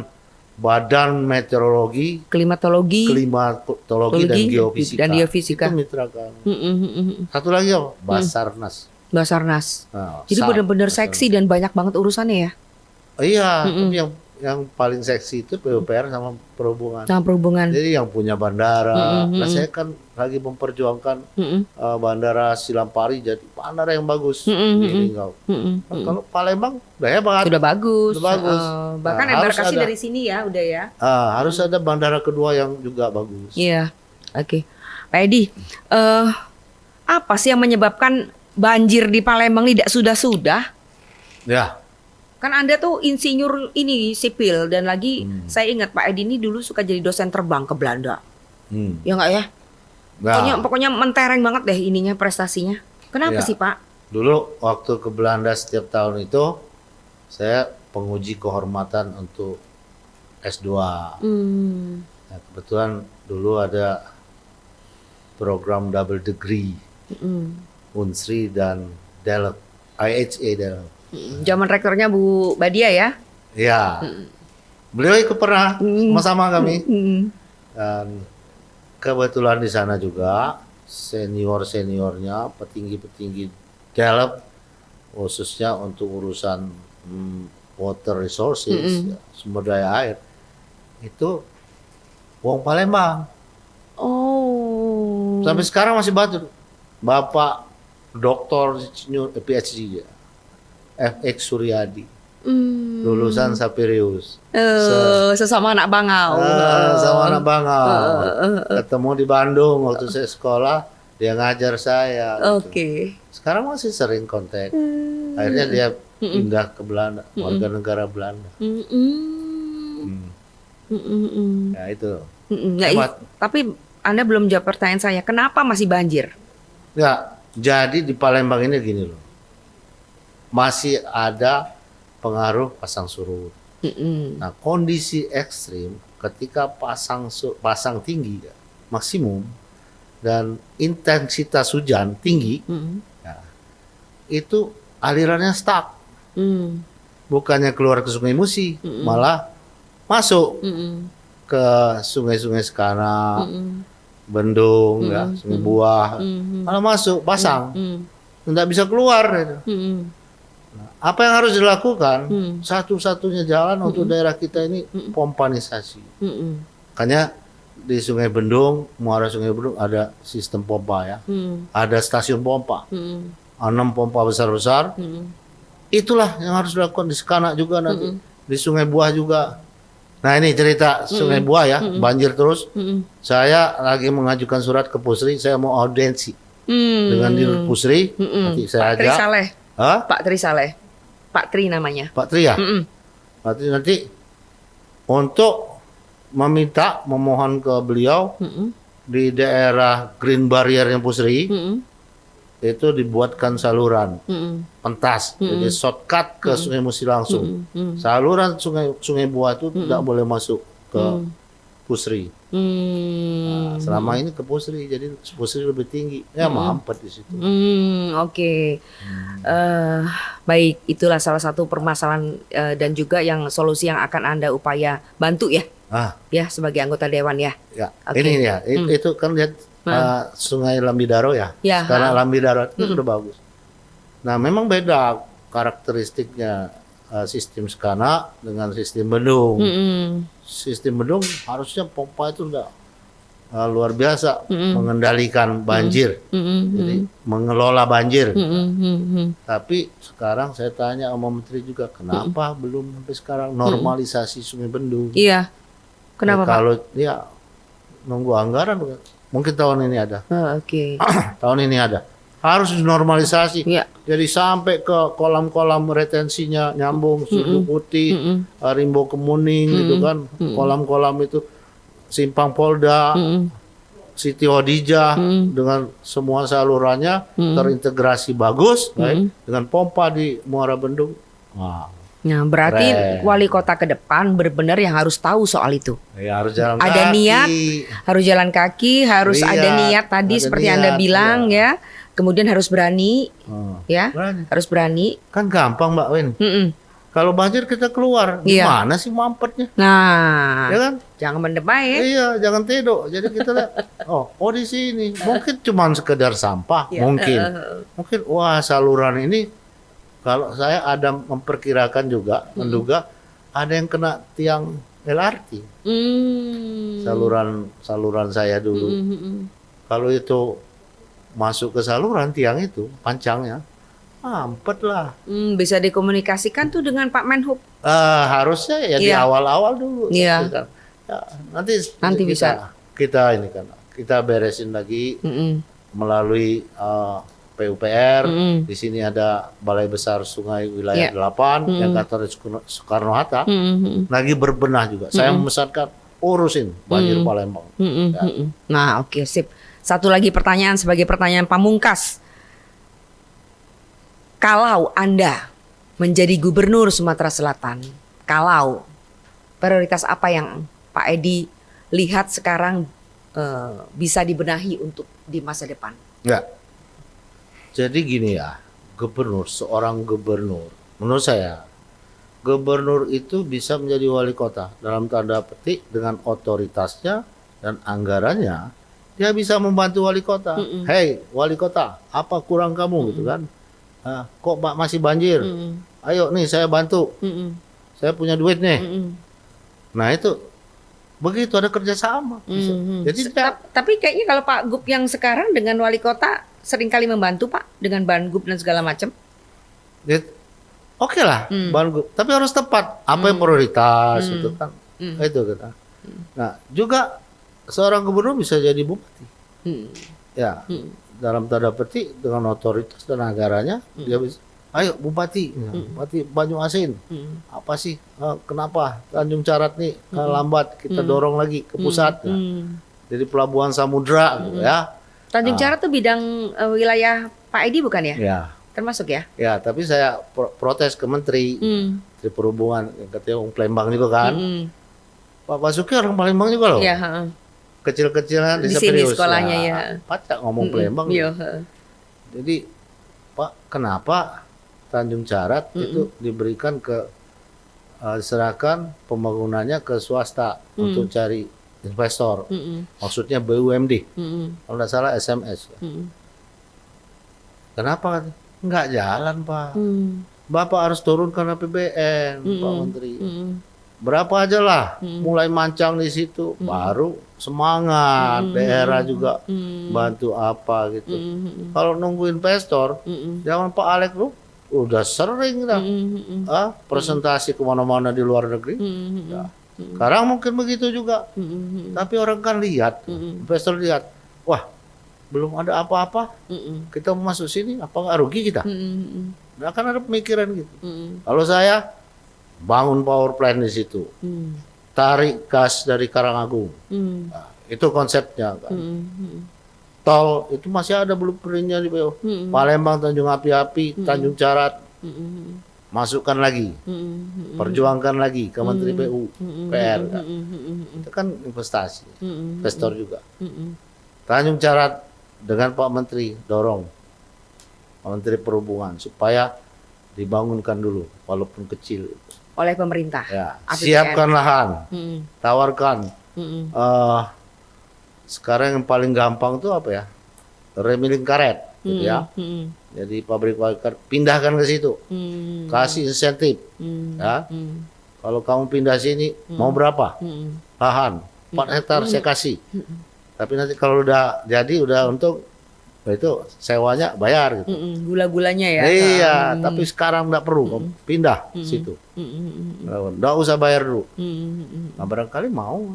Speaker 2: Badan Meteorologi,
Speaker 1: Klimatologi
Speaker 2: Klimatologi dan Geofisika.
Speaker 1: dan Geofisika.
Speaker 2: Itu mitra kami.
Speaker 1: Mm-mm.
Speaker 2: Satu lagi apa? Basarnas.
Speaker 1: Basarnas.
Speaker 2: Nah,
Speaker 1: Jadi
Speaker 2: SAR,
Speaker 1: benar-benar
Speaker 2: Basarnas.
Speaker 1: seksi dan banyak banget urusannya ya.
Speaker 2: Iya, tapi yang paling seksi itu PUPR sama Perhubungan.
Speaker 1: Sama perhubungan.
Speaker 2: Jadi yang punya bandara. Nah, saya kan lagi memperjuangkan bandara Silampari jadi bandara yang bagus di Linggau. Nah, kalau Palembang udah hebat.
Speaker 1: Sudah bagus.
Speaker 2: Sudah bagus.
Speaker 1: Bahkan
Speaker 2: Nah, harus
Speaker 1: embarkasi
Speaker 2: ada.
Speaker 1: dari sini ya udah ya.
Speaker 2: Harus ada bandara kedua yang juga bagus.
Speaker 1: Iya. Oke. Pak Edi, apa sih yang menyebabkan banjir di Palembang tidak sudah-sudah?
Speaker 2: Ya.
Speaker 1: Kan Anda tuh insinyur ini sipil dan lagi saya ingat Pak Edi ini dulu suka jadi dosen terbang ke Belanda. Ya nggak ya?
Speaker 2: Nah,
Speaker 1: Pokoknya mentereng banget deh ininya prestasinya. Kenapa
Speaker 2: Ya.
Speaker 1: sih Pak?
Speaker 2: dulu waktu ke Belanda setiap tahun itu saya penguji kehormatan untuk S2. Nah, kebetulan dulu ada program double degree Unsri dan Delft, IHA Delft.
Speaker 1: Zaman rektornya Bu Badia ya?
Speaker 2: Ya, beliau ikut pernah sama-sama kami. Dan kebetulan di sana juga seniornya, petinggi-petinggi Delft, khususnya untuk urusan water resources, ya, sumber daya air, itu wong Palembang.
Speaker 1: Oh.
Speaker 2: Sampai sekarang masih batu. Bapak Doktor PhD ya, FX Suryadi. lulusan Sapirius.
Speaker 1: Sesama anak bangau.
Speaker 2: Sama anak bangau. Ketemu di Bandung waktu saya sekolah, dia ngajar saya.
Speaker 1: Oke.
Speaker 2: Gitu. Sekarang masih sering kontak. Akhirnya dia pindah ke Belanda, warga negara Belanda. Ya itu.
Speaker 1: Tapi Anda belum jawab pertanyaan saya, kenapa masih banjir?
Speaker 2: Ya, jadi di Palembang ini gini loh, masih ada pengaruh pasang surut. Nah, kondisi ekstrim ketika pasang tinggi maksimum dan intensitas hujan tinggi, ya, itu alirannya stuck. Bukannya keluar ke Sungai Musi, malah masuk ke sungai-sungai Sekana, Bendung, ya, Sungai Buah, malah masuk pasang, tidak bisa keluar. Gitu. Nah, apa yang harus dilakukan? Satu-satunya jalan untuk daerah kita ini pompanisasi. Makanya di Sungai Bendung, muara Sungai Bendung ada sistem pompa ya, ada stasiun pompa, 6 pompa besar-besar. Itulah yang harus dilakukan di Sekana juga nanti, di Sungai Buah juga. Nah ini cerita Sungai Buah ya, banjir terus. Saya lagi mengajukan surat ke Pusri, saya mau audiensi dengan Dirut Pusri. Nanti saya ajak.
Speaker 1: Trisaleh. Pak Tri Saleh. Pak Tri namanya.
Speaker 2: Pak Tri ya? Nanti untuk memohon ke beliau di daerah Green Barrier yang Pusri, itu dibuatkan saluran pentas, jadi shortcut ke Sungai Musi langsung. Saluran Sungai Buah itu tidak boleh masuk ke Pusri. Nah, selama ini ke Pusri, jadi Pusri lebih tinggi, ya mampet di situ.
Speaker 1: Oke. Baik, itulah salah satu permasalahan dan juga yang solusi yang akan Anda upaya bantu ya. Ya sebagai anggota dewan ya.
Speaker 2: Ya, ini ya, itu kan lihat Sungai Lambidaro ya. Sekarang Lambidaro itu sudah bagus. Nah, memang beda karakteristiknya sistem Sekana dengan sistem Bendung. Sistem Bendung harusnya pompa itu sudah luar biasa mengendalikan banjir, jadi mengelola banjir. Tapi sekarang saya tanya sama Menteri juga, kenapa belum sampai sekarang normalisasi Sungai Bendung?
Speaker 1: Iya, kenapa Pak?
Speaker 2: Kalau ya nunggu anggaran, mungkin tahun ini ada. Tahun ini ada. Harus dinormalisasi. Jadi sampai ke kolam-kolam retensinya nyambung, Sudu Putih, Rimbo Kemuning gitu kan. Kolam-kolam itu Simpang Polda, Siti Hodijah dengan semua salurannya terintegrasi bagus, baik, dengan pompa di Muara Bendung.
Speaker 1: Nah, berarti wali kota ke depan benar-benar yang harus tahu soal itu.
Speaker 2: Ya, harus jalan
Speaker 1: ada
Speaker 2: kaki.
Speaker 1: Niat, harus jalan kaki, harus ada niat tadi seperti Anda bilang ya. Kemudian harus berani, ya, harus berani.
Speaker 2: Kan gampang Mbak Win. Kalau banjir kita keluar, gimana sih mampetnya?
Speaker 1: Nah,
Speaker 2: ya kan?
Speaker 1: Jangan mendemai.
Speaker 2: Iya, jangan tedok. Jadi kita lihat, oh di sini mungkin cuma sekedar sampah, mungkin, wah saluran ini. Kalau saya ada memperkirakan juga, menduga ada yang kena tiang LRT. Saluran saya dulu. Kalau itu masuk ke saluran tiang itu, pancangnya, mampet lah.
Speaker 1: Bisa dikomunikasikan tuh dengan Pak Menhub.
Speaker 2: Harusnya ya di awal-awal dulu. Ya, nanti bisa kita ini kan, kita beresin lagi melalui PUPR. Di sini ada Balai Besar Sungai Wilayah 8 yang kantor Soekarno-Hatta. Lagi berbenah juga. Saya memesankan urusin banjir Palembang.
Speaker 1: Nah, oke, sip. Satu lagi pertanyaan sebagai pertanyaan pamungkas. Kalau Anda menjadi gubernur Sumatera Selatan, kalau prioritas apa yang Pak Edi lihat sekarang bisa dibenahi untuk di masa depan?
Speaker 2: Ya. Jadi gini ya, seorang gubernur, menurut saya, gubernur itu bisa menjadi wali kota dalam tanda petik dengan otoritasnya dan anggarannya. Dia bisa membantu wali kota. Hei, wali kota, apa kurang kamu gitu kan? Kok masih banjir? Ayo nih saya bantu. Saya punya duit nih. Nah itu begitu ada kerjasama. Jadi
Speaker 1: tapi kayaknya kalau Pak Gub yang sekarang dengan wali kota seringkali membantu Pak dengan Banggup dan segala macam.
Speaker 2: oke lah, tapi harus tepat. Apa yang prioritas itu kan, itu kita. Nah, juga seorang gubernur bisa jadi bupati. Ya, dalam tanda petik dengan otoritas dan anggarannya dia bisa. Ayo bupati, bupati Banyuasin. Apa sih? Kenapa Tanjung Carat nih lambat? Kita dorong lagi ke pusat. Jadi pelabuhan Samudra, gitu ya.
Speaker 1: Tanjung Carat tuh bidang wilayah Pak Edi bukan ya?
Speaker 2: Ya.
Speaker 1: Termasuk ya?
Speaker 2: Ya, tapi saya protes ke Menteri Perhubungan, yang katanya orang Palembang juga kan. Pak Basuki orang Palembang juga loh.
Speaker 1: Iya.
Speaker 2: Kecil-kecilan
Speaker 1: Di
Speaker 2: desa
Speaker 1: sini
Speaker 2: Perius.
Speaker 1: sekolahnya ya.
Speaker 2: Pacak ngomong Palembang.
Speaker 1: Iya.
Speaker 2: Jadi Pak, kenapa Tanjung Carat itu diberikan diserahkan pembangunannya ke swasta untuk cari investor. Maksudnya BUMD. Kalau tidak salah SMS. Kenapa? Nggak jalan, Pak. Bapak harus turunkan APBN, Pak Menteri. Berapa aja lah, mulai mancang di situ, baru semangat. Daerah juga bantu apa gitu. Kalau nunggu investor, jangan Pak Alek lu udah sering dah presentasi kemana-mana di luar negeri. Ya. Sekarang mungkin begitu juga. Tapi orang kan lihat, investor lihat, wah belum ada apa-apa, kita mau masuk sini, apa nggak rugi kita? Nah kan ada pemikiran gitu. Kalau saya bangun power plant di situ, tarik gas dari Karangagung, nah, itu konsepnya kan. Tol itu masih ada blueprintnya di bawah. Palembang, Tanjung Api-Api, Tanjung Carat, masukkan lagi, perjuangkan lagi ke Menteri PU, PR. Kan. Itu kan investasi, investor juga. Tanjung Carat dengan Pak Menteri dorong, Pak Menteri Perhubungan supaya dibangunkan dulu, walaupun kecil.
Speaker 1: Oleh pemerintah.
Speaker 2: Ya,
Speaker 1: APBN.
Speaker 2: siapkan lahan, tawarkan. Sekarang yang paling gampang tuh apa ya? Remiling karet, gitu ya. Jadi pabrik karet pindahkan ke situ, kasih insentif, ya. Kalau kamu pindah sini mau berapa? Lahan 4 hektar saya kasih. Tapi nanti kalau udah jadi udah untuk itu sewanya bayar gitu.
Speaker 1: Gula-gulanya ya.
Speaker 2: Iya, tapi sekarang nggak perlu kamu pindah situ. Nggak usah bayar dulu. Nah, barangkali mau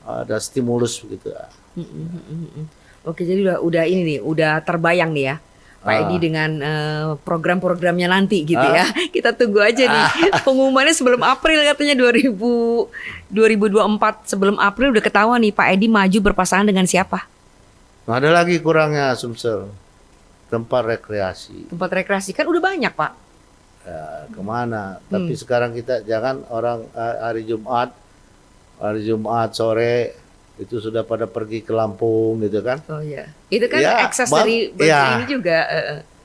Speaker 2: ada stimulus begitu.
Speaker 1: Oke, jadi udah ini nih, udah terbayang nih ya Pak Edi dengan program-programnya nanti gitu ya. Kita tunggu aja nih pengumumannya sebelum April katanya 2024 sebelum April udah ketahuan nih Pak Edi maju berpasangan dengan siapa?
Speaker 2: Nah, ada lagi kurangnya Sumsel, tempat rekreasi.
Speaker 1: Tempat rekreasi kan udah banyak Pak.
Speaker 2: Ya, kemana? Tapi sekarang kita jangan orang hari Jumat sore itu sudah pada pergi ke Lampung gitu kan?
Speaker 1: Oh iya, itu kan
Speaker 2: Ya,
Speaker 1: akses dari ini juga.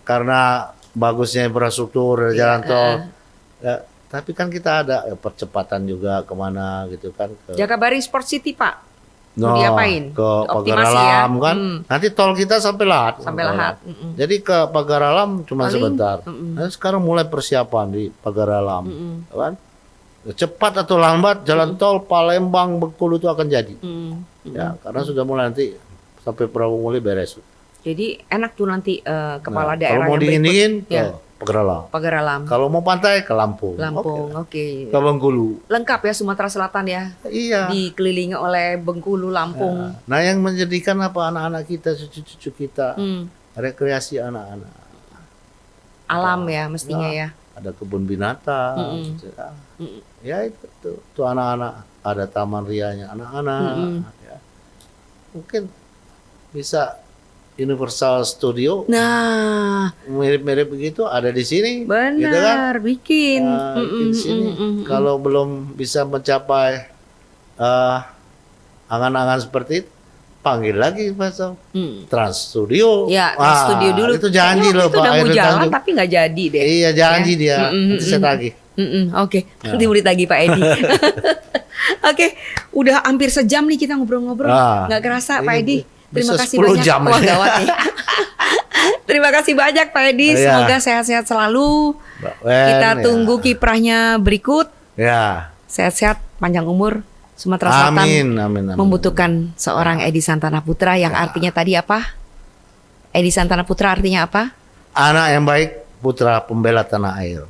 Speaker 2: Karena bagusnya infrastruktur jalan tol. Ya, tapi kan kita ada percepatan juga kemana gitu kan? Ke
Speaker 1: Jakabaring Sport City Pak. Mau diapain?
Speaker 2: Ke
Speaker 1: Optimasi
Speaker 2: Pagaralam
Speaker 1: ya?
Speaker 2: kan? Nanti tol kita sampai Lahat.
Speaker 1: Sampai Lahat.
Speaker 2: Jadi ke Pagaralam cuma
Speaker 1: Paling,
Speaker 2: sebentar. Nah, sekarang mulai persiapan di Pagaralam, kan? Cepat atau lambat jalan tol Palembang Bengkulu itu akan jadi. Ya, karena sudah mulai nanti sampai Prabu Muli beres.
Speaker 1: Jadi enak tuh nanti kepala daerah
Speaker 2: kalau mau
Speaker 1: yang berikut.
Speaker 2: dingin-dingin
Speaker 1: Ya.
Speaker 2: ke Pagaralam.
Speaker 1: Pagaralam.
Speaker 2: Kalau mau pantai ke Lampung.
Speaker 1: Oke.
Speaker 2: Ke Bengkulu.
Speaker 1: Lengkap ya Sumatera Selatan ya.
Speaker 2: Iya.
Speaker 1: Dikelilingi oleh Bengkulu, Lampung.
Speaker 2: Nah, yang menjadikan apa anak-anak kita, cucu-cucu kita, rekreasi anak-anak.
Speaker 1: Alam ya mestinya ya.
Speaker 2: Ada kebun binatang. Ya itu tuh anak-anak, ada taman rianya anak-anak. Ya. Mungkin bisa Universal Studio.
Speaker 1: Nah,
Speaker 2: mirip-mirip begitu ada di sini.
Speaker 1: benar,
Speaker 2: gitu kan?
Speaker 1: bikin.
Speaker 2: Bikin di sini. Kalau belum bisa mencapai angan-angan seperti itu, panggil lagi Pak Trans Studio.
Speaker 1: Ya, studio dulu.
Speaker 2: Itu janji loh
Speaker 1: itu
Speaker 2: Pak.
Speaker 1: udah mau
Speaker 2: Akhirnya
Speaker 1: jalan
Speaker 2: Tanjung.
Speaker 1: tapi nggak jadi deh.
Speaker 2: Iya janji dia. Nanti saya tagih.
Speaker 1: Oke, nanti murid lagi Pak Edi. Oke, udah hampir sejam nih kita ngobrol-ngobrol. Nggak kerasa Pak Edi. Terima
Speaker 2: bisa
Speaker 1: kasih
Speaker 2: 10
Speaker 1: banyak.
Speaker 2: jam.
Speaker 1: Wah gawat nih. Terima kasih banyak Pak Edi.
Speaker 2: Iya.
Speaker 1: Semoga sehat-sehat selalu.
Speaker 2: Mbak Wen,
Speaker 1: Kita
Speaker 2: ya.
Speaker 1: tunggu kiprahnya berikut.
Speaker 2: Ya.
Speaker 1: Sehat-sehat, panjang umur. Sumatera Selatan
Speaker 2: Amin.
Speaker 1: membutuhkan seorang Edi Santana Putra yang artinya tadi apa? Edi Santana Putra artinya apa?
Speaker 2: Anak yang baik putra pembela tanah air.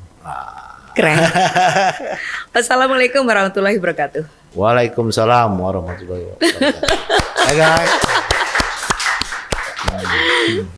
Speaker 1: Keren. Wassalamualaikum warahmatullahi wabarakatuh.
Speaker 2: Waalaikumsalam warahmatullahi wabarakatuh. Hai guys.